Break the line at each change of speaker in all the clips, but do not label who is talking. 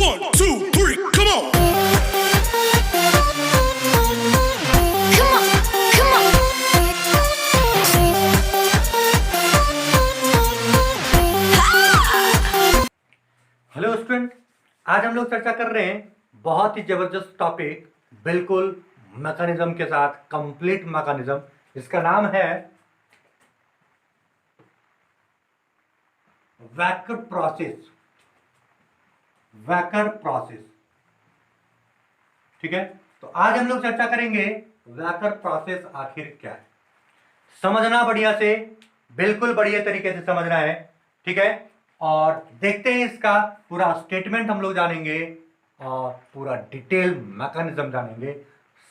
1, 2, 3, come on.
Come on, come on.
Hello student, आज हम लोग चर्चा कर रहे हैं बहुत ही जबरदस्त टॉपिक, बिल्कुल मैकेनिज्म के साथ, कंप्लीट मैकेनिज्म। इसका नाम है वैकर प्रोसेस। वैकर प्रोसेस, ठीक है। तो आज हम लोग चर्चा करेंगे वैकर प्रोसेस आखिर क्या है। समझना बढ़िया से, बिल्कुल बढ़िया तरीके से समझना है, ठीक है। और देखते हैं इसका पूरा स्टेटमेंट हम लोग जानेंगे और पूरा डिटेल मैकेनिज्म जानेंगे,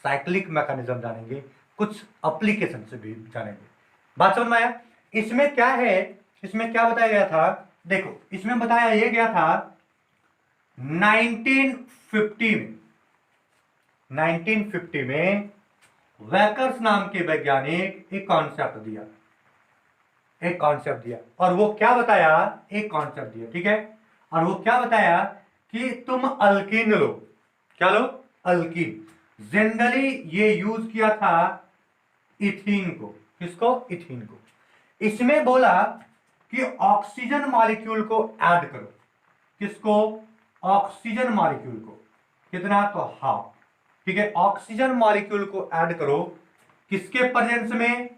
साइक्लिक मैकेनिज्म जानेंगे, कुछ एप्लीकेशन से भी जानेंगे। बात समझ में आया? इसमें क्या है, इसमें क्या बताया गया था? देखो, इसमें बताया यह गया था 1950 में वैकर्स नाम के वैज्ञानिक एक कॉन्सेप्ट दिया। और वो क्या बताया? एक कॉन्सेप्ट दिया, ठीक है। और वो क्या बताया कि तुम अल्कीन लो। क्या लो? अल्कीन। जनरली ये यूज किया था इथीन को। किसको? इथीन को। इसमें बोला कि ऑक्सीजन मॉलिक्यूल को ऐड करो। किसको? ऑक्सीजन मॉलिक्यूल को। कितना? तो हाफ, ठीक है। ऑक्सीजन मॉलिक्यूल को ऐड करो किसके प्रेजेंस में?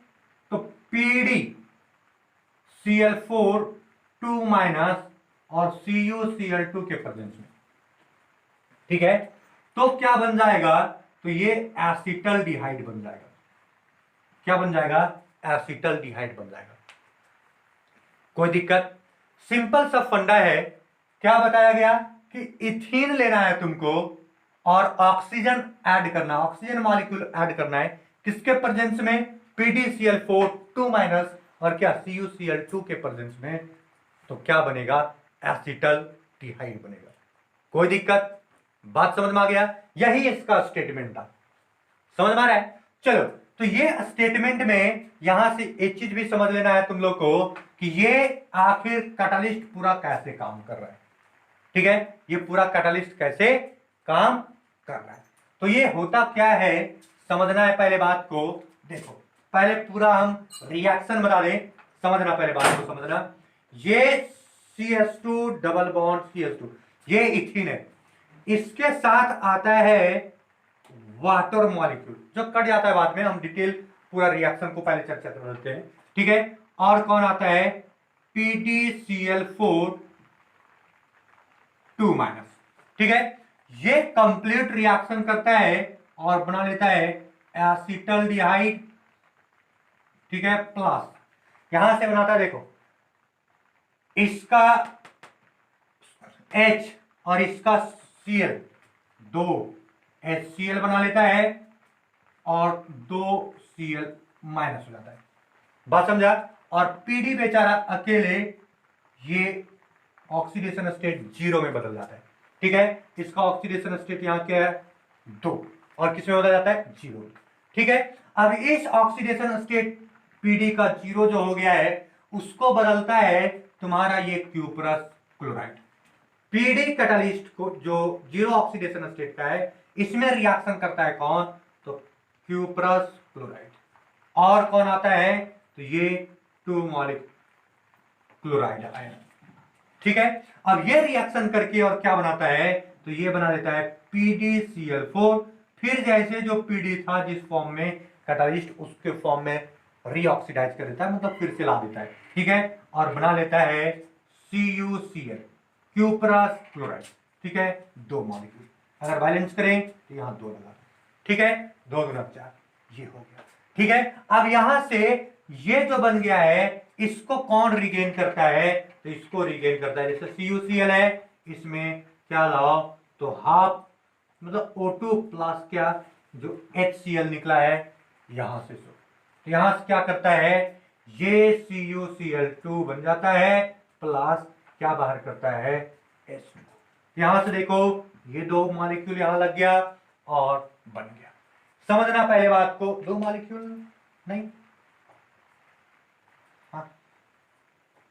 तो पीडी Cl4 2 माइनस और CuCl2 के प्रेजेंस में, ठीक है। तो क्या बन जाएगा? तो ये एसिटल्डिहाइड बन जाएगा। क्या बन जाएगा? एसिटल्डिहाइड बन जाएगा। कोई दिक्कत? सिंपल सा फंडा है। क्या बताया गया कि इथीन लेना है तुमको और ऑक्सीजन ऐड करना, ऑक्सीजन मॉलिक्यूल ऐड करना है किसके प्रेजेंस में? PdCl4 2 माइनस और क्या? CuCl2 के प्रेजेंस में। तो क्या बनेगा? एसिटल्डिहाइड बनेगा। कोई दिक्कत? बात समझ में आ गया? यही इसका स्टेटमेंट था। समझ में आ रहा है? चलो, तो ये स्टेटमेंट में यहां से एक चीज भी समझ लेना है तुम लोग को कि ये आखिर कैटालिस्ट पूरा कैसे काम कर रहा है, ठीक है। ये पूरा कैटालिस्ट कैसे काम कर रहा है, तो ये होता क्या है समझना है। पहले बात को देखो, पहले पूरा हम रिएक्शन बता दें। समझना, पहले बात को समझना। ये CH2 डबल बॉन्ड CH2, ये इथीन है। इसके साथ आता है वाटर मॉलिक्यूल, जो कट जाता है बाद में। हम डिटेल पूरा रिएक्शन को पहले चर्चा कर लेते हैं, ठीक है। और कौन आता है? PdCl4 2 माइनस, ठीक है। ये कंप्लीट रिएक्शन करता है और बना लेता है एसिटल्डिहाइड, ठीक है। प्लस यहां से बनाता है, देखो, इसका H और इसका Cl, दो HCl बना लेता है और दो Cl माइनस हो जाता है। बात समझा? और PD बेचारा अकेले ये ऑक्सीडेशन स्टेट 0 में बदल जाता है, ठीक है। इसका ऑक्सीडेशन स्टेट यहां क्या है? 2, और किस में बदल जाता है? 0, ठीक है। अब इस ऑक्सीडेशन स्टेट PD का 0 जो हो गया है, उसको बदलता है तुम्हारा ये क्यूप्रस क्लोराइड। PD कैटालिस्ट को जो 0 ऑक्सीडेशन स्टेट का है, इसमें रिएक्शन करता है कौन? तो क्यूप्रस क्लोराइड। और कौन आता है? तो ये 2 मॉलिक्यूल क्लोराइड आयन, ठीक है। अब ये रिएक्शन करके और क्या बनाता है? तो ये बना देता है PdCl4। फिर जैसे जो PD था जिस फॉर्म में कैटालिस्ट, उसके फॉर्म में रीऑक्सीडाइज कर देता है, मतलब फिर से ला देता है, ठीक है। और बना लेता है CuCl, क्यूप्रस क्लोराइड, ठीक है। 2 मॉलिक्यूल अगर बैलेंस करें तो यहां 2 लगा, ठीक है। 2 गुना 4, ये हो गया, ठीक है। अब यहां से ये जो बन गया है, इसको कौन रिगेन करता है? तो इसको रिगेन करता है, जैसे CuCl है, इसमें क्या लाओ? तो हाफ, मतलब O2 प्लस क्या, जो HCl निकला है यहां से, तो यहां से क्या करता है? ये CuCl2 बन जाता है, प्लस क्या बाहर करता है? H। यहां से देखो, ये 2 मॉलिक्यूल यहां लग गया और बन गया। समझना पहले बात को, 2 मॉलिक्यूल नहीं, हाँ,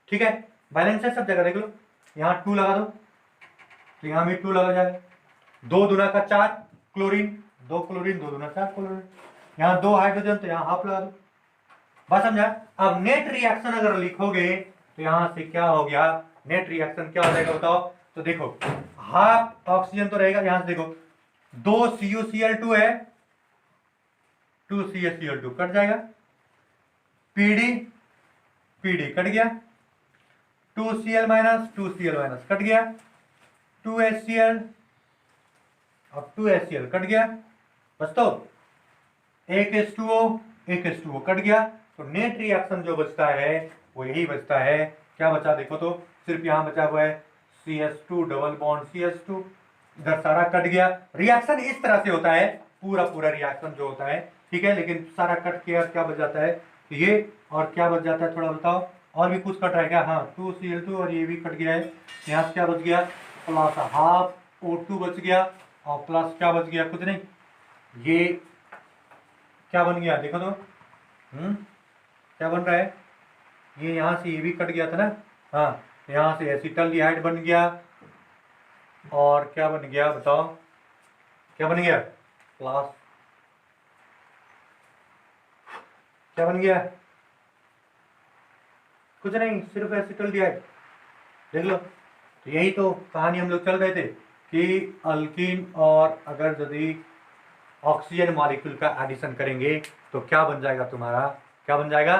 ठीक है। बैलेंस है सब जगह, देख लो, यहां 2 लगा दो, तो यहाँ भी 2 लगा जाए, 2 दूना का 4 क्लोरीन, 2 क्लोरीन, 2 दूना 4 क्लोरीन, यहाँ 2 हाइड्रोजन तो यहाँ हाफ लगा दो। बात समझा। अब नेट रिएक्शन अगर लिखोगे तो यहां से क्या हो गया, नेट रिएक्शन क्या हो जाएगा बताओ। तो देखो हाफ ऑक्सीजन तो रहेगा, यहां से देखो 2 CuCl2 है, 2 CaCl2 कट जाएगा, पीडी पीडी कट गया, 2Cl minus 2Cl minus cut गया, 2HCl, अब 2HCl कट गया, बस तो एक H2O कट गया। तो नेट रिएक्शन जो बचता है वो यही बचता है, क्या बचा देखो तो, सिर्फ यहां बचा हुआ है CH2 डबल बॉन्ड CH2, इधर सारा कट गया। रिएक्शन इस तरह से होता है, पूरा पूरा रिएक्शन जो होता है, ठीक है, लेकिन सारा कट के क्या बच जाता है ये, और क्या बच जाता है थोड़ा बताओ, और भी कुछ कट रहा है क्या, हाँ 2Cl2 और ये भी कट गया है, यहाँ से क्या बच गया, प्लस हाफ O2 बच गया, और प्लस क्या बच गया, कुछ नहीं, ये क्या बन गया देखो तो, क्या बन रहा है, ये यहां से ये भी कट गया था ना, हाँ यहां से एसिटल्डिहाइड बन गया, और क्या बन गया बताओ, क्या बन गया, प्लस क्या बन गया, कुछ नहीं, सिर्फ एसिटल्डिहाइड, देख लो। तो यही तो कहानी हम लोग चल रहे थे कि अल्कीन और अगर यदि ऑक्सीजन मॉलिक्यूल का एडिशन करेंगे तो क्या बन जाएगा तुम्हारा, क्या बन जाएगा,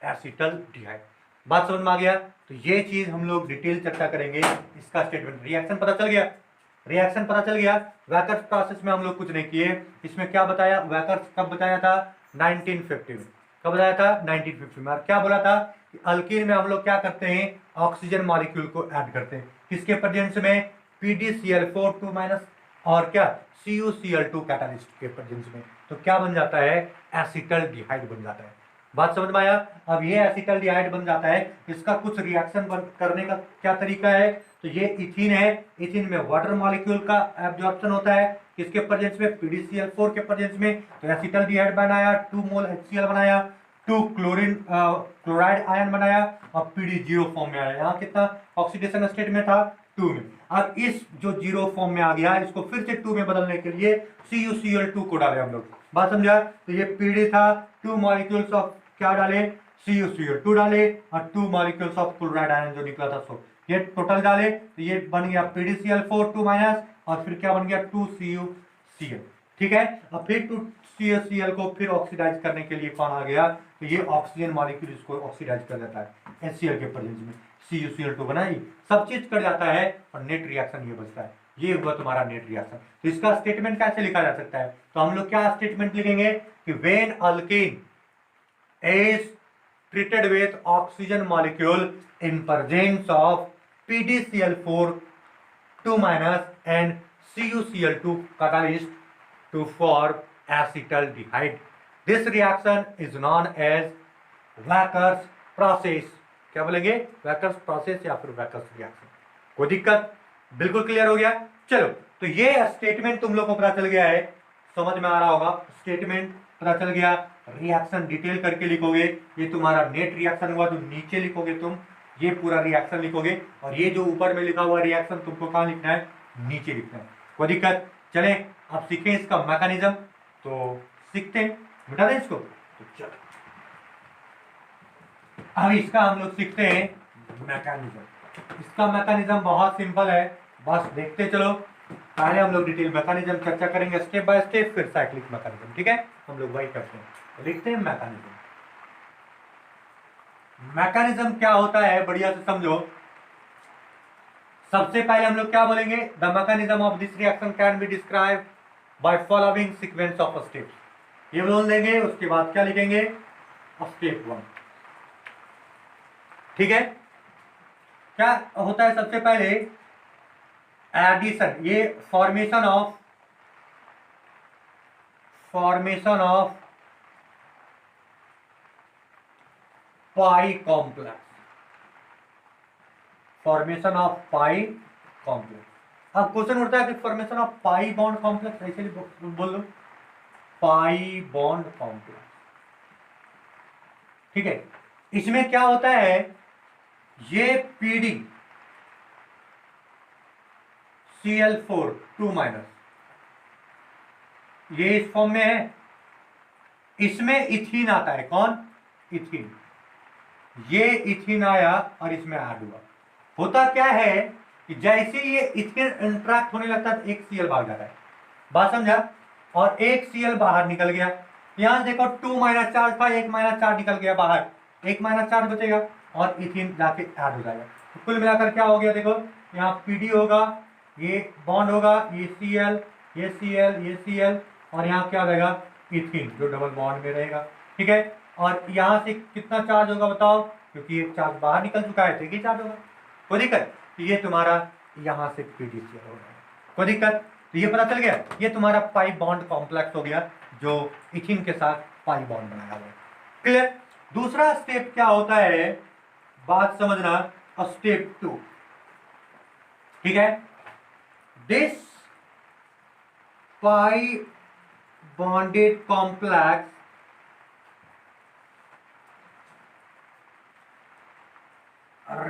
एसिटल्डिहाइड। बात समझ में आ गया। तो ये चीज हम लोग डिटेल चर्चा करेंगे, इसका स्टेटमेंट, रिएक्शन पता चल गया, रिएक्शन पता चल गया। वैकर्स प्रोसेस में हम लोग कुछ नहीं किए, इसमें क्या बताया, वैकर्स कब बताया था, 1950 में, कब बताया था 1950 में, और क्या बोला था कि अल्कीन में हम लोग क्या करते हैं, ऑक्सीजन मॉलिक्यूल को ऐड करते हैं, किसके प्रेजेंस में, PdCl4 2- और क्या CuCl2 कैटालिस्ट के प्रेजेंस में, तो क्या बन जाता है, एसिटल्डिहाइड बन जाता है। बात समझ में आया। अब ये एसिटल्डिहाइड बन जाता है, इसका कुछ रिएक्शन करने का क्या तरीका है, तो ये इथीन है, इथीन में वाटर मॉलिक्यूल का एब्जॉर्प्शन होता है, किसके प्रेजेंस में, PdCl4 के प्रेजेंस में, तो एसिटल्डिहाइड बनाया, 2 मोल HCl बनाया, 2 क्लोरीन क्लोराइड आयन बनाया, और PD जीरो फॉर्म में आया, यहाँ कितना ऑक्सीडेशन स्टेट में था, 2 में। अब इस जो जीरो फॉर्म में आ गया, इसको फिर से 2 में बदलने के लिए CuCl2 को डाले हम लोग, बात समझा। तो ये PD था, 2 मॉलिक्यूल्स ऑफ क्या डाले, CuCl2 डाले, और 2 मॉलिक्यूल्स ऑफ क्लोराइड आयन जो निकला था सो ये टोटल डाले, तो ये बन गया PdCl4 2-, और फिर क्या बन गया 2CuCl, ठीक है। अब फिर 2CuCl को फिर ऑक्सीडाइज करने के लिए कौन आ गया, तो ये ऑक्सीजन मॉलिक्यूल इसको ऑक्सीडाइज कर देता है HCl के प्रेजेंस में, CuCl2 बनाई, सब चीज कर जाता है, और नेट रिएक्शन ये बचता है, ये हुआ तुम्हारा नेट रिएक्शन। तो इसका स्टेटमेंट कैसे लिखा जा सकता है, तो हम लोग क्या स्टेटमेंट लिखेंगे कि when alkene is treated with oxygen molecule in presence of PdCl4 2- and CuCl2 catalyst to form acetaldehyde. This reaction is known as Wacker's process. क्या बोलेंगे, Wacker's process या फिर Wacker's reaction। कोई दिक्कत, बिल्कुल क्लियर हो गया। चलो, तो ये स्टेटमेंट तुम लोग को पता चल गया है, समझ में आ रहा होगा, स्टेटमेंट पता चल गया। रिएक्शन डिटेल करके लिखोगे, ये तुम्हारा नेट रिएक्शन हुआ, तो नीचे लिखोगे तुम, ये पूरा रिएक्शन लिखोगे, और ये जो ऊपर में लिखा हुआ रिएक्शन तुमको कहाँ लिखना है, नीचे लिखना है। कोई दिक्कत, चले अब सीखें इसका मैकेनिज्म, तो सीखते हैं, मिटा दें इसको, तो चलो अब इसका हम लोग सीखते हैं मैकेनिज्म। इसका मैकेनिज्म बहुत सिंपल है, बस देखते चलो। पहले हम लोग डिटेल मैकेनिज्म चर्चा करेंगे स्टेप बाय स्टेप, फिर साइक्लिक मैकेनिज्म, ठीक है, हम लोग वही करते हैं। लिखते हैं मैकेनिज्म। मैकेनिज्म क्या होता है बढ़िया से समझो। सबसे पहले हम लोग क्या बोलेंगे, the mechanism of this reaction can be describe by following sequence of steps, ये बोल देंगे। उसके बाद क्या लिखेंगे, स्टेप 1, ठीक है। क्या होता है सबसे पहले, एडिशन, ये formation of pi complex, formation of pi complex. अब क्वेश्चन उठता है कि formation of pi bond complex, ऐसे बोल लो, पाई बॉन्ड कॉम्प्लेक्स, ठीक है। इसमें क्या होता है, ये पीडी Cl4 2 माइनस, ये इस फॉर्म में है। इसमें इथीन आता है, कौन? इथीन। ये इथीन आया और इसमें ऐड हुआ। होता क्या है कि जैसे ये इथीन इंट्रैक्ट होने लगता है तो एक Cl भाग जाता है, बात समझा? और एक Cl बाहर निकल गया। यहां देखो 2 माइनस चार्ज था, 1 माइनस चार्ज निकल गया बाहर, 1 माइनस चार्ज बचेगा और इथीन जाके ऐड हो जाएगा। तो कुल मिलाकर क्या हो गया? देखो यहाँ पीडी होगा, ये बॉन्ड होगा, ये Cl, ये Cl, ये Cl, और यहाँ क्या हो जाएगा? इथीन, जो डबल बॉन्ड में रहेगा। ठीक है, और यहाँ से कितना चार्ज होगा बताओ? क्योंकि एक चार्ज बाहर निकल चुका है तो एक चार्ज होगा। कोई दिक्कत? ये तुम्हारा यहाँ से PdCl हो गया। कोई दिक्कत? तो ये पता चल गया, ये तुम्हारा पाई बॉन्ड कॉम्प्लेक्स हो गया जो इथीन के साथ पाई बॉन्ड बनाया हुआ है। क्लियर? दूसरा स्टेप क्या होता है, बात समझना, स्टेप 2। ठीक है, this pi bonded complex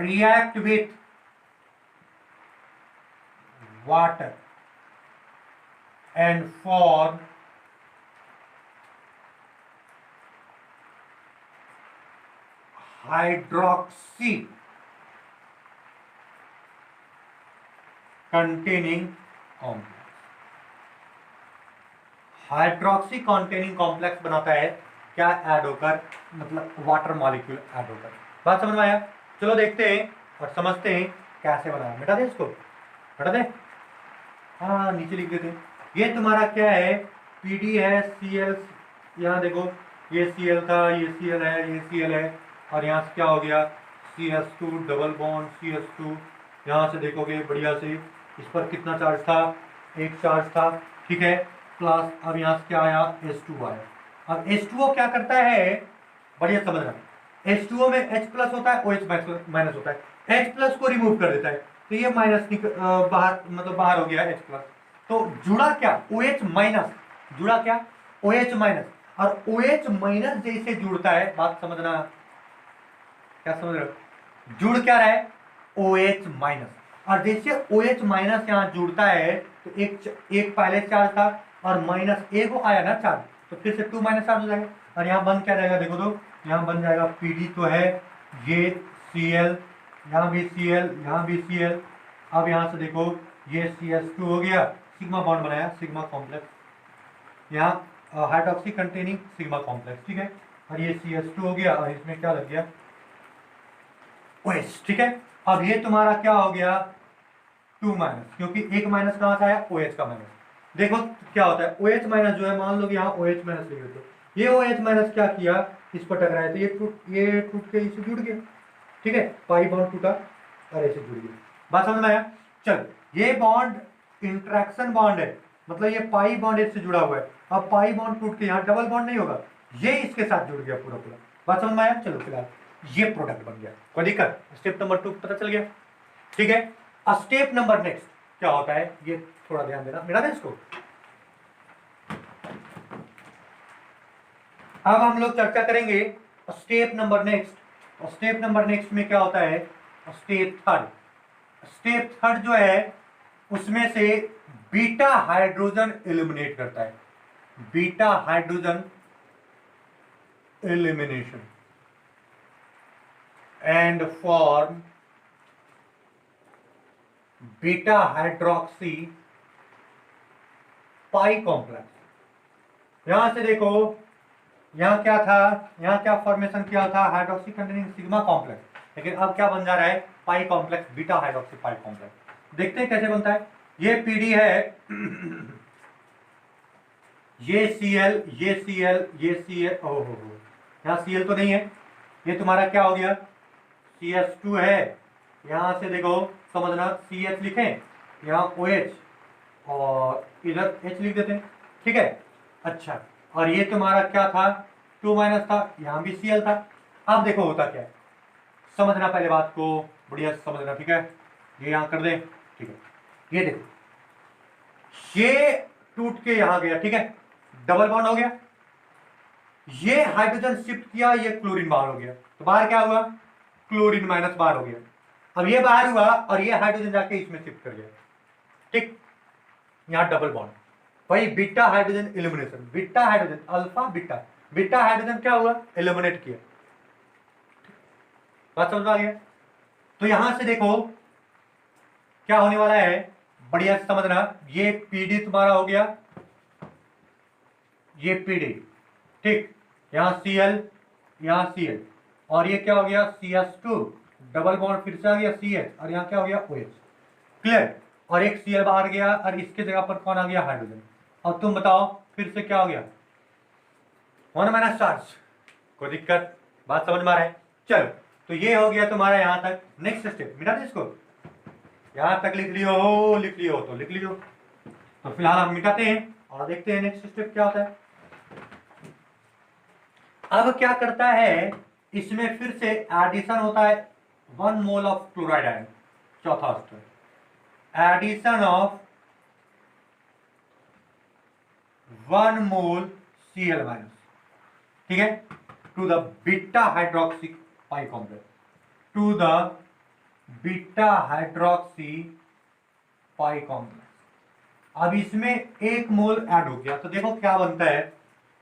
react with water and form hydroxy containing complex। Hydroxy containing complex बनाता है क्या? ऐड होकर, मतलब वाटर मॉलिक्यूल ऐड होकर। बात समझ में आया? चलो देखते हैं और समझते हैं कैसे बनाया। मिटा दे इसको, हटा दे, हाँ नीचे लिख देते हैं। ये तुम्हारा क्या है? पीडी है, Cl, यहाँ देखो ये Cl था, ये Cl है, ये Cl है, और यहाँ से क्या हो गया? CS2 double bond CS2। यहाँ से देखोगे बढ़िया से, इस पर कितना चार्ज था? एक चार्ज था। ठीक है, प्लस अब यहाँ से क्या आया? H2 आया। अब H2O क्या करता है, बढ़िया समझना, H2O में H प्लस होता है, OH माइनस होता है। H प्लस को रिमूव कर देता है तो ये माइनस बाहर, मतलब बाहर हो गया H प्लस। तो जुड़ा क्या? OH minus. जुड़ा क्या? OH minus. और OH माइनस जैसे जुड़ता है, बात समझना, क्या समझ रहे हो? जुड़ क्या रहा है? OH minus. और जैसे OH माइनस यहाँ जुड़ता है तो एक पहले चार्ज था और माइनस एक वो आया ना चार्ज, तो फिर से 2 माइनस चार्ज हो जाएगा। और यहाँ बन क्या जाएगा? देखो तो यहाँ बन जाएगा PD तो है, ये Cl, यहाँ भी Cl, यहाँ भी Cl। अब यहाँ से देखो ये CS2 हो गया, सिग्मा बॉन्ड बनाया, सिग्मा कॉम्प्लेक्स, यहाँ हाइड्रोक्सी कंटेनिंग सिग्मा कॉम्प्लेक्स। ठीक है, और ये CS2 हो गया और इसमें क्या लग गया? OH। ठीक है, अब ये तुम्हारा क्या हो गया? 2 माइनस, क्योंकि एक माइनस कहाँ से आया? OH का माइनस। देखो क्या होता है, OH माइनस जो है, मान लो कि यहाँ OH माइनस लिख देते, ये OH माइनस क्या किया? इस पर टकराया तो ये टूट के इसे जुड़ गया। ठीक है, पाई बॉन्ड टूटा और ऐसे जुड़ गया। बात समझ में आया? चल, ये बॉन्ड इंट्रैक्शन बॉन्ड है, मतलब ये पाई बॉन्ड इससे जुड़ा हुआ है। अब पाई बॉन्ड टूट के यहाँ डबल बॉन्ड नहीं होगा, ये इसके साथ जुड़ गया पूरा पूरा। बात समझ में आया? चलो फिलहाल ये प्रोडक्ट बन गया, कोई दिक्कत? स्टेप नंबर 2 पता चल गया। ठीक है, स्टेप नंबर नेक्स्ट क्या होता है, ये थोड़ा ध्यान देना, मिला दे इसको। अब हम लोग चर्चा करेंगे स्टेप नंबर नेक्स्ट। और स्टेप नंबर नेक्स्ट में क्या होता है? Step third. स्टेप थर्ड जो है उसमें से बीटा हाइड्रोजन एलिमिनेट करता है, beta hydrogen elimination and form beta hydroxy pi complex. यहां से देखो, यहां क्या था? यहां क्या फॉर्मेशन किया था? हाइड्रोक्सी कंटेनिंग सिग्मा कॉम्प्लेक्स, लेकिन अब क्या बन जा रहा है? पाई complex, beta hydroxy pi complex. देखते हैं कैसे बनता है। ये पीडी है, ये Cl, ये Cl, ये Cl, ओहो यहाँ Cl तो नहीं है, ये तुम्हारा क्या हो गया? CS2 है। यहां से देखो समझना, CH लिखें, यहाँ OH और इधर H लिख देते हैं। ठीक है, अच्छा, और ये तुम्हारा क्या था? 2 माइनस था, यहाँ भी Cl था। अब देखो होता क्या है, समझना पहले बात को, बढ़िया समझना। ठीक है, ये यहाँ कर दे। ठीक है, ये देखो, ये टूट के यहाँ गया। ठीक है, डबल बॉन्ड हो गया, ये हाइड्रोजन शिफ्ट किया, ये क्लोरीन बाहर हो गया, तो बाहर क्या हुआ? क्लोरीन माइनस बाहर हो गया। अब ये बाहर हुआ और ये हाइड्रोजन जाके इसमें शिफ्ट कर गया। ठीक, यहाँ डबल बॉन्ड, वही beta hydrogen illumination, beta hydrogen alpha beta, beta hydrogen क्या हुआ, इल्यूमिनेट किया। बात समझ में आ गया? तो यहां से देखो क्या होने वाला है, बढ़िया से समझना। ये पीडी तुम्हारा हो गया, ये पीडी, ठीक, यहां सीएल, यहां सीएल, और ये क्या हो गया, CS2 डबल बॉन्ड फिर से आ गया CH, और यहाँ क्या हो गया OH, क्लियर। और एक सीएल बाहर गया और इसके जगह पर कौन आ गया, हाइड्रोजन। और तुम बताओ फिर से क्या हो गया, 1 माइनस चार्ज, कोई दिक्कत, बात समझ में आ रहा है? चलो, तो ये हो गया तुम्हारा यहाँ तक। नेक्स्ट स्टेप मिटा दे इसको, यहाँ तक लिख लियो हो, लिख लियो तो लिख लियो। तो फिलहाल हम मिटाते हैं और देखते हैं नेक्स्ट स्टेप क्या होता है। अब क्या करता है, इसमें फिर से एडिशन होता है 1 मोल ऑफ क्लोराइड आयन, चौथा step, addition of 1 mole Cl minus, ठीक है, to the beta hydroxy pi complex, to the beta hydroxy pi complex. अब इसमें 1 मोल ऐड हो गया, तो देखो क्या बनता है,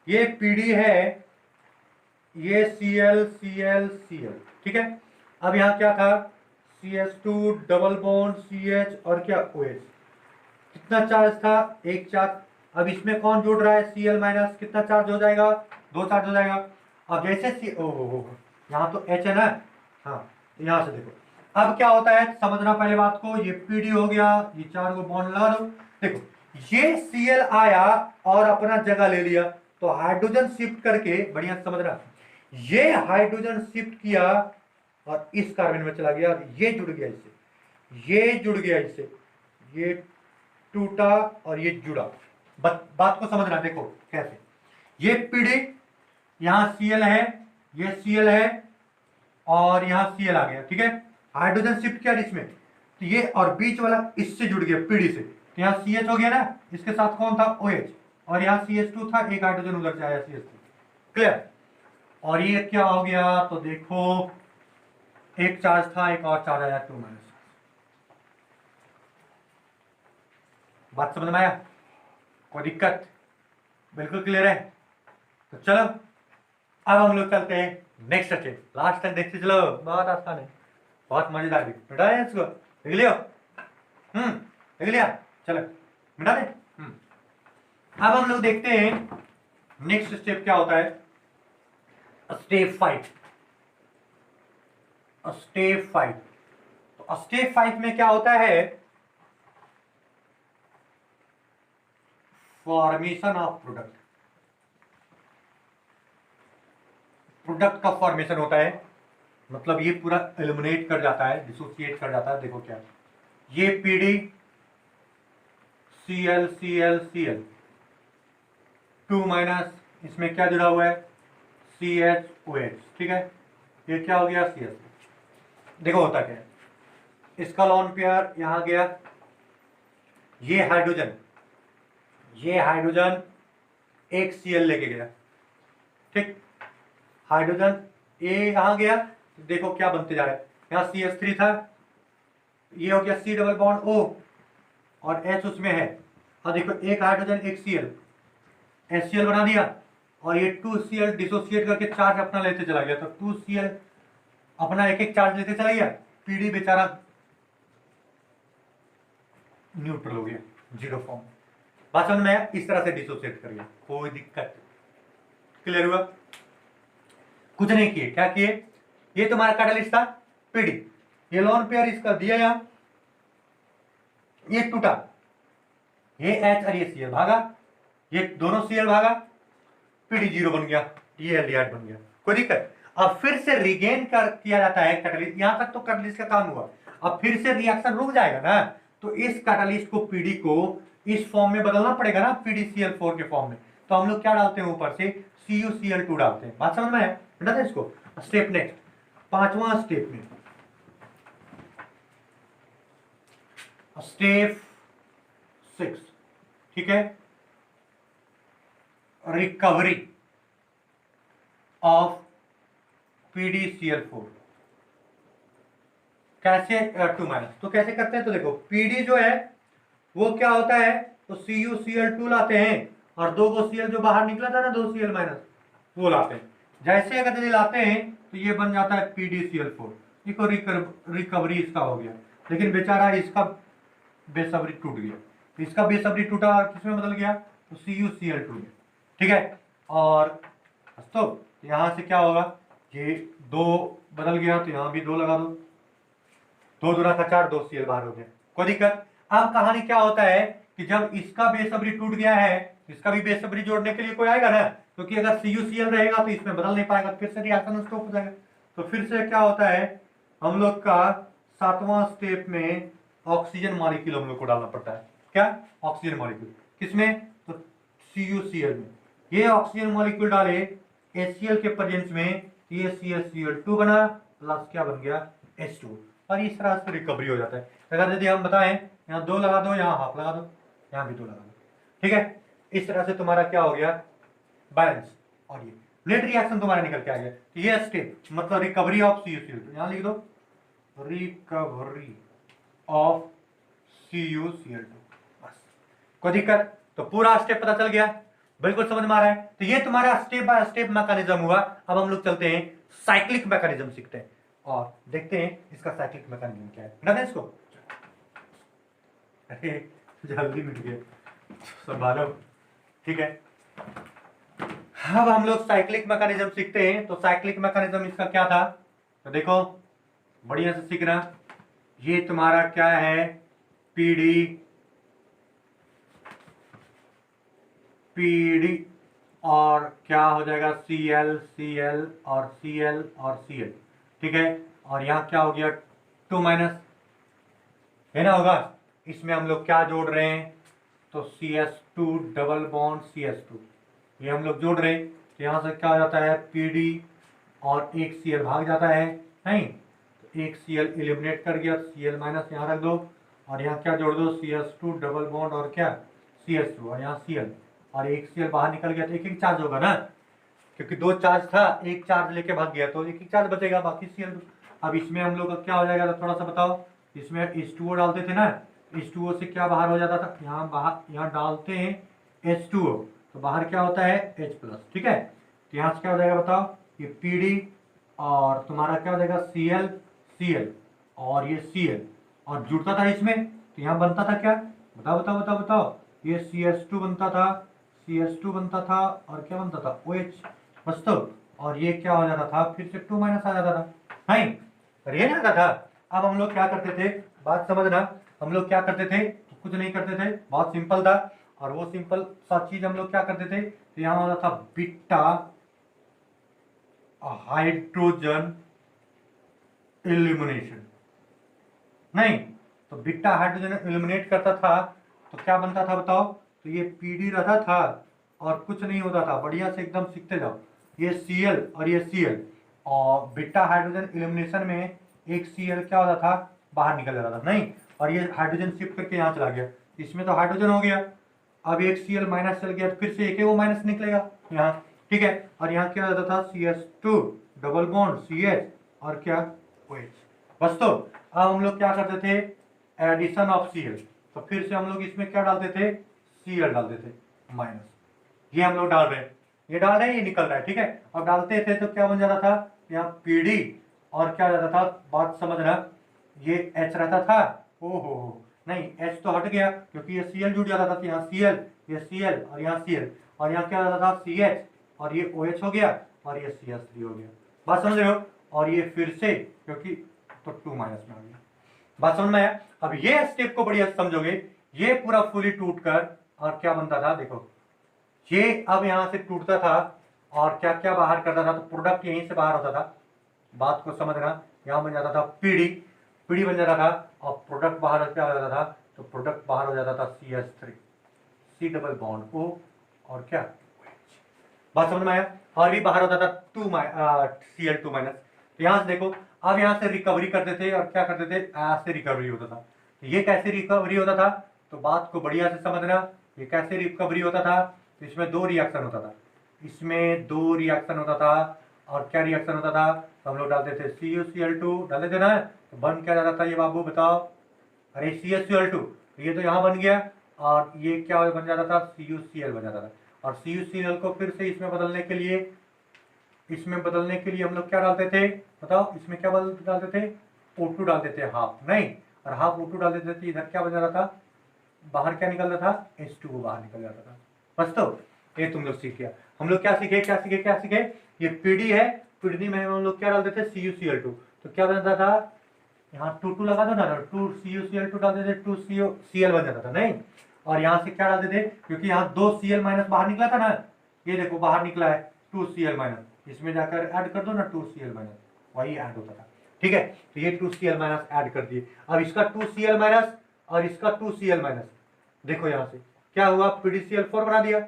ये पीडी है, ये Cl Cl Cl, ठीक है। अब यहाँ क्या था, CS2 डबल बॉन्ड CH और क्या OH, कितना चार्ज था, 1 चार्ज। अब इसमें कौन जुड़ रहा है, Cl माइनस, कितना चार्ज हो जाएगा, 2 चार्ज हो जाएगा। अब जैसे यहाँ तो H है ना, हाँ, तो यहाँ से देखो अब क्या होता है, समझना पहले बात को, ये पीडी हो गया, ये 4 को बॉन्ड लगा दो, देखो ये Cl आया और अपना जगह ले लिया, तो हाइड्रोजन शिफ्ट करके, बढ़िया समझना, ये हाइड्रोजन शिफ्ट किया और इस कार्बन में चला गया, ये जुड़ गया इससे, ये जुड़ गया इससे, ये टूटा और ये जुड़ा। बात को समझना, देखो कैसे, ये पीडी, यहां Cl है, ये Cl है और यहां Cl आ गया, ठीक है, हाइड्रोजन शिफ्ट किया इसमें, तो ये और बीच वाला इससे जुड़ गया पीडी से, तो यहाँ CH हो गया ना, इसके साथ कौन था, OH, और यहाँ CS2 था, एक हाइड्रोजन उधर से आया CS2, क्लियर। और ये क्या हो गया, तो देखो 1 चार्ज था, एक और चार्ज आया 2 माइनस। बात समझ में आया, कोई दिक्कत, बिल्कुल क्लियर है? तो चलो अब हम लोग चलते हैं नेक्स्ट स्टेप, लास्ट तक देखते चलो, बहुत आसान है, बहुत मजेदार भी। मिटा है इसको, देख लियो, देख लिया, चलो मिटा दे। अब हम लोग देखते हैं नेक्स्ट स्टेप क्या होता है, स्टेप 5, स्टेप 5। तो स्टेप 5 में क्या होता है, फॉर्मेशन ऑफ प्रोडक्ट, प्रोडक्ट का फॉर्मेशन होता है, मतलब ये पूरा एलिमिनेट कर जाता है, डिसोसिएट कर जाता है। देखो क्या, ये PD Cl Cl Cl 2 minus, इसमें क्या जुड़ा हुआ है, CH OH, ठीक है, ये क्या हो गया CS। देखो होता क्या है, इसका लॉन पेयर यहां गया, ये हाइड्रोजन, ये हाइड्रोजन एक Cl लेके गया, ठीक, हाइड्रोजन ए यहां गया, तो देखो क्या बनते जा रहा है, यहाँ CH3 था, ये हो गया C डबल बॉन्ड O और H उसमें है, और देखो एक हाइड्रोजन एक Cl, HCl बना दिया, और ये 2Cl डिसोसिएट करके चार्ज अपना लेते चला गया, तो 2Cl अपना एक एक चार्ज लेते चला गया, पीडी बेचारा न्यूट्रल हो गया, जीरो फॉर्म। बात समझ में आया, इस तरह से डिसोसिएट कर गया, कोई दिक्कत, क्लियर हुआ? कुछ नहीं किए, क्या किए, ये तुम्हारा कैटालिस्ट था पीडी, ये लोन पेयर इसका दिया यहां, ये टूटा, ये H और ये Cl भागा, ये दोनों Cl भागा, पीडी जीरो बन गया, ये एल्डिहाइड बन गया, कोई दिक्कत। अब फिर से रिगेन किया जाता है कैटालिस्ट, यहां तक तो कैटालिस्ट का काम हुआ, अब फिर से रिएक्शन रुक जाएगा ना, तो इस कैटालिस्ट को पीडी को इस फॉर्म में बदलना पड़ेगा ना, PDCl4 के फॉर्म में, तो हम लोग क्या डालते हैं ऊपर से CuCl2 डालते हैं। बात समझ में है, बेटा इसको स्टेप नेक्स्ट, 5वां स्टेप में, स्टेप 6, ठीक है, रिकवरी ऑफ PDCl4, कैसे 2 माइनस, तो कैसे करते हैं, तो देखो पीडी जो है वो क्या होता है, तो CuCl2 लाते हैं और 2 को Cl जो बाहर निकला था ना 2Cl माइनस, वो लाते हैं। जैसे अगर यदि लाते हैं तो ये बन जाता है PdCl4। देखो रिकवरी इसका हो गया, लेकिन बेचारा इसका बेसब्री टूट गया। इसका बेसब्री टूटा और किसमें बदल गया, तो CuCl2 में। ठीक है, और तो यहाँ से क्या होगा, ये 2 बदल गया तो यहाँ भी 2 लगा दो, 2 दूना का 4, 2 Cl बाहर हो गया, कोई दिक्कत। अब कहानी क्या होता है कि जब इसका बेसब्री टूट गया है, इसका भी बेसब्री जोड़ने के लिए कोई आएगा ना, क्योंकि अगर CuCl रहेगा तो इसमें बदल नहीं पाएगा, फिर से रिएक्शन स्टॉप हो जाएगा। तो फिर से क्या होता है, हम लोग का 7वां स्टेप में ऑक्सीजन मॉलिक्यूल हम लोग को डालना पड़ता है। क्या, ऑक्सीजन मॉलिक्यूल किसमें, तो CuCl में। ये ऑक्सीजन मॉलिक्यूल डाले HCl के प्रेजेंस में, ये CaCl2 बना प्लस क्या बन गया, H2, और इस तरह से रिकवरी हो जाता है। अगर यदि हम बताएं यहाँ 2 लगा दो, यहाँ हाफ लगा दो, यहाँ भी 2 लगा दो, ठीक है। इस तरह से तुम्हारा क्या हो गया, बैलेंस, और ये नेट रिएक्शन तुम्हारा निकल के आ गया। ये स्टेप मतलब रिकवरी ऑफ CuCl2, यहाँ लिख दो रिकवरी ऑफ CuCl2, बस, कोई दिक्कत। तो पूरा स्टेप पता चल गया, बिल्कुल समझ में आ रहा है। तो ये तुम्हारा स्टेप बाय स्टेप मैकेनिज्म हुआ। अब हम लोग चलते हैं साइक्लिक मैकेनिज्म सीखते हैं और देखते हैं इसका साइक्लिक मैकेनिज्म क्या है। ना इसको, अरे जल्दी मिट गया, संभालो, ठीक है। अब हम लोग साइक्लिक मैकेनिज्म सीखते हैं। तो साइक्लिक मैकेनिज्म इसका क्या था, तो देखो बढ़िया से सीखना। ये तुम्हारा क्या है, पीडी और क्या हो जाएगा, Cl और Cl, ठीक है। और यहाँ क्या हो गया, 2 माइनस, है ना, होगा। इसमें हम लोग क्या जोड़ रहे हैं, तो CS2 डबल बॉन्ड CS2, ये हम लोग जोड़ रहे हैं। तो यहाँ से क्या हो जाता है, PD और एक Cl भाग जाता है, नहीं तो एक Cl एलिमिनेट कर गया, Cl माइनस यहाँ रख दो, और यहाँ क्या जोड़ दो, CS2 डबल बॉन्ड और क्या CS2, और यहाँ Cl, और एक Cl बाहर निकल गया तो एक एक चार्ज होगा ना, क्योंकि 2 चार्ज था, एक चार्ज लेके भाग गया तो एक एक चार्ज बचेगा, बाकी Cl। अब इसमें हम लोग का क्या हो जाएगा, तो थोड़ा सा बताओ। इसमें H2O डालते थे ना, H2O से क्या बाहर हो जाता था, यहाँ बाहर, यहाँ डालते हैं H2O तो बाहर क्या होता है H+, ठीक है। तो यहाँ से क्या हो जाएगा बताओ, ये PD और तुम्हारा क्या हो जाएगा Cl और ये Cl, और जुड़ता था इसमें, तो यहाँ बनता था क्या, बताओ बताओ बताओ बताओ, ये CS2 बनता था, CS2 बनता था, और क्या बनता था, OH, बस। तो और ये क्या हो जाता था, फिर से 2 माइनस आ जाता था, नहीं ये नहीं आता था। अब हम लोग क्या करते थे, बात समझना, हम लोग क्या करते थे, तो कुछ नहीं करते थे, बहुत सिंपल था। और वो सिंपल सा चीज हम लोग क्या करते थे, तो यहाँ होता था बीटा हाइड्रोजन एलिमिनेशन, नहीं तो बीटा हाइड्रोजन एलिमिनेट करता था तो क्या बनता था बताओ, तो ये PD रहता था और कुछ नहीं होता था, बढ़िया से एकदम सीखते जाओ। ये Cl और ये Cl, और बीटा हाइड्रोजन एलिमिनेशन में एक Cl क्या होता था, बाहर निकल जाता था, नहीं, और ये हाइड्रोजन शिफ्ट करके यहाँ चला गया, इसमें तो हाइड्रोजन हो गया। अब एक Cl माइनस चल गया तो फिर से एक वो माइनस निकलेगा यहाँ, ठीक है। और यहाँ क्या होता था, CS2 डबल बॉन्ड CH और क्या OH, बस। तो अब हम लोग क्या करते थे, एडिशन ऑफ Cl, तो फिर से हम लोग इसमें क्या डालते थे, Cl डालते थे माइनस, ये हम लोग डाल रहे हैं, ये डाल रहे हैं, ये निकल रहा है, ठीक है। अब डालते थे तो क्या बन जाता था, यहाँ PD और क्या जाता था, बात समझना, ये H रहता था, ओहो नहीं H तो हट गया क्योंकि ये Cl जुड़ जाता था, तो यहाँ Cl, ये Cl और यहाँ Cl, और यहाँ क्या जाता था CH, और ये OH हो गया, और ये CS3 हो गया, बात समझ रहे हो। और ये फिर से क्योंकि तो 2 माइनस में आ गया, बात समझ में आया। अब ये स्टेप को बढ़िया समझोगे, ये पूरा फुली टूट कर और क्या बनता था, देखो ये अब यहाँ से टूटता था और क्या क्या बाहर करता था, तो प्रोडक्ट यहीं से बाहर होता था, बात को समझना। यहाँ बन जाता था पीडी बन जाता था, और प्रोडक्ट बाहर क्या हो जाता था, तो प्रोडक्ट बाहर हो जाता था CS3, C double bond O और क्या OH, बात समझ में आया। और भी बाहर होता था Cl2 माइनस। तो यहाँ से देखो, अब यहाँ से रिकवरी करते थे और क्या करते थे, ऐसे रिकवरी होता था। तो ये कैसे रिकवरी होता था, तो बात को बढ़िया से समझना, ये कैसे रिकवरी होता था, तो इसमें 2 रिएक्शन होता था, इसमें 2 रिएक्शन होता था, और क्या रिएक्शन होता था, तो हम लोग डालते थे CuCl2 डालते थे ना, तो बन क्या जाता था ये बाबू बताओ, अरे CuCl2, तो ये तो यहाँ बन गया और ये क्या बन जाता था, CuCl बन जाता था। और CuCl को फिर से इसमें बदलने के लिए हम लोग क्या डालते थे बताओ, इसमें क्या डालते थे, O2 डालते थे हाफ, नहीं, और हाफ O2 डाल देते थे, इधर क्या बन जाता था, बाहर क्या निकल रहा था, H2O बाहर निकल जाता था। बस तो ये तुम लोग सीख गया। हम लोग क्या सीखे, ये पीडी है, पीडी में हम लोग क्या डालते थे, CuCl2, तो क्या बनता था, यहाँ 2 लगा दो ना, 2 CuCl2 डालते थे, 2 CuCl बन जाता था, नहीं, और यहाँ से क्या डालते थे, क्योंकि यहाँ 2 Cl माइनस बाहर निकला था ना, ये देखो बाहर निकला है 2 Cl माइनस, इसमें जाकर ऐड कर दो ना 2 Cl माइनस, वही ऐड होता था, ठीक है। तो ये 2 Cl माइनस ऐड कर दिए। अब इसका 2 Cl माइनस और इसका 2 Cl माइनस, देखो यहाँ से क्या हुआ, PdCl4 बना दिया,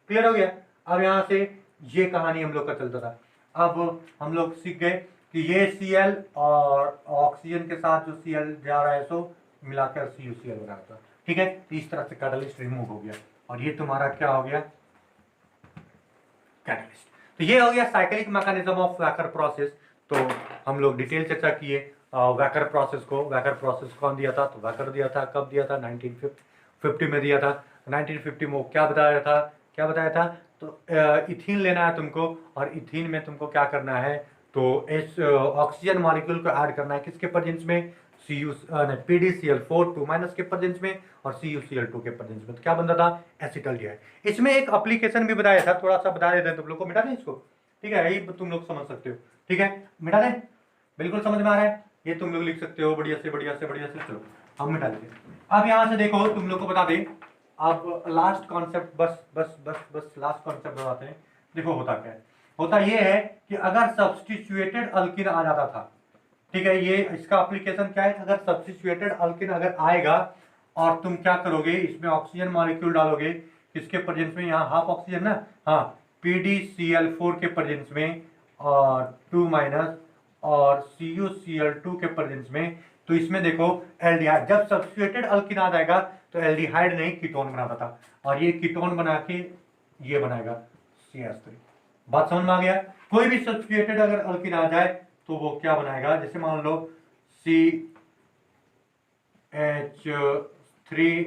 क्लियर हो गया। अब यहाँ से ये कहानी हम लोग का चलता था। अब हम लोग सीख गए कि ये Cl और ऑक्सीजन के साथ जो Cl जा रहा है सो मिलाकर CuCl बना था, ठीक है। तो इस तरह से कैटलिस्ट रिमूव हो गया और ये तुम्हारा क्या हो गया, कैटलिस्ट। तो ये हो गया cyclic mechanism of Wacker process. तो हम लोग डिटेल चर्चा किए वैकर प्रोसेस को। वैकर प्रोसेस कौन दिया था, तो वैकर दिया था, कब दिया था, 1950 में दिया था। 1950 में क्या बताया था, तो इथीन लेना है तुमको, और इथीन में तुमको क्या करना है, तो इस ऑक्सीजन मॉलिक्यूल को ऐड करना है किसके प्रेजेंस में, PdCl4 2- के प्रेजेंस में और CuCl2 के प्रेजेंस में। तो क्या बनता था, एसिटल्डिहाइड। इसमें एक एप्लीकेशन भी बताया था, थोड़ा सा बता देते हैं तुम लोग को, मिटा दें इसको, ठीक है, यही तुम लोग समझ सकते हो, ठीक है, मिटा दें, बिल्कुल समझ में आ रहा है, ये तुम लोग लिख सकते हो बढ़िया से। चलो हम मिटा देते हैं। अब यहाँ से देखो तुम लोग को बता दें, अब लास्ट कॉन्सेप्ट, बस लास्ट कॉन्सेप्ट बताते हैं। देखो होता क्या है, होता ये है कि अगर सब्स्टिट्यूटेड अल्किन आ जाता था, ठीक है, ये इसका एप्लीकेशन क्या है, अगर सब्स्टिट्यूटेड अल्किन अगर आएगा और तुम क्या करोगे, इसमें ऑक्सीजन मॉलिक्यूल डालोगे, किसके प्रेजेंस में, यहाँ हाफ ऑक्सीजन ना, हाँ, PdCl4 के प्रेजेंस में और 2- और CuCl2 के प्रेजेंस में। तो इसमें देखो एल्डिहाइड, जब सब्स्टिट्यूटेड अल्किन आ जाएगा तो एल्डिहाइड नहीं कीटोन बनाता था, और ये कीटोन बना के ये बनाएगा CH3। बात समझ में आ गया। कोई भी सब्स्टिट्यूटेड अगर अल्किन आ जाए तो वो क्या बनाएगा, जैसे मान लो CH3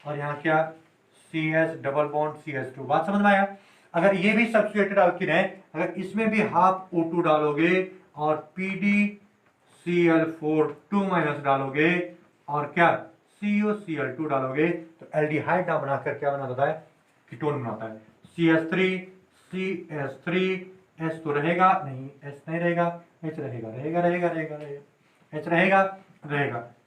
और यहाँ क्या CH डबल बॉन्ड CH2। बात समझ में आया। अगर ये भी सब्स्टिट्यूटेड अल्किन है, अगर इसमें भी हाफ O2 डालोगे और PdCl4 2- डालोगे और क्या CuCl2 डालोगे, तो एल्डिहाइड ना बनाकर क्या बनाता है, कीटोन बनाता है। CH3 H तो रहेगा नहीं, H नहीं रहेगा, H रहेगा,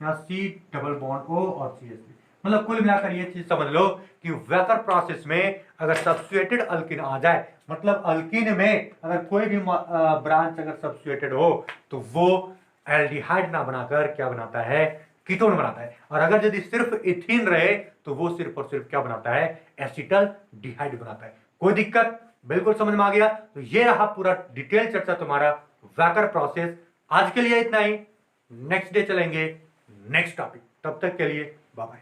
यहाँ C डबल बॉन्ड O और CH3। मतलब कुल मिलाकर ये चीज समझ लो कि वैकर प्रोसेस में अगर सब्स्टिट्यूटेड अल्किन आ जाए, मतलब अल्किन में अगर कोई भी ब्रांच अगर सब्स्टिट्यूटेड हो, तो वो एल्डिहाइड ना बनाकर क्या बनाता है, कीटोन बनाता है। और अगर यदि सिर्फ इथीन रहे तो वो सिर्फ और सिर्फ क्या बनाता है, एसिटल्डिहाइड बनाता है। कोई दिक्कत, बिल्कुल समझ में आ गया। तो ये रहा पूरा डिटेल चर्चा तुम्हारा वैकर प्रोसेस। आज के लिए इतना ही, नेक्स्ट डे चलेंगे नेक्स्ट टॉपिक, तब तक के लिए बाय बाय।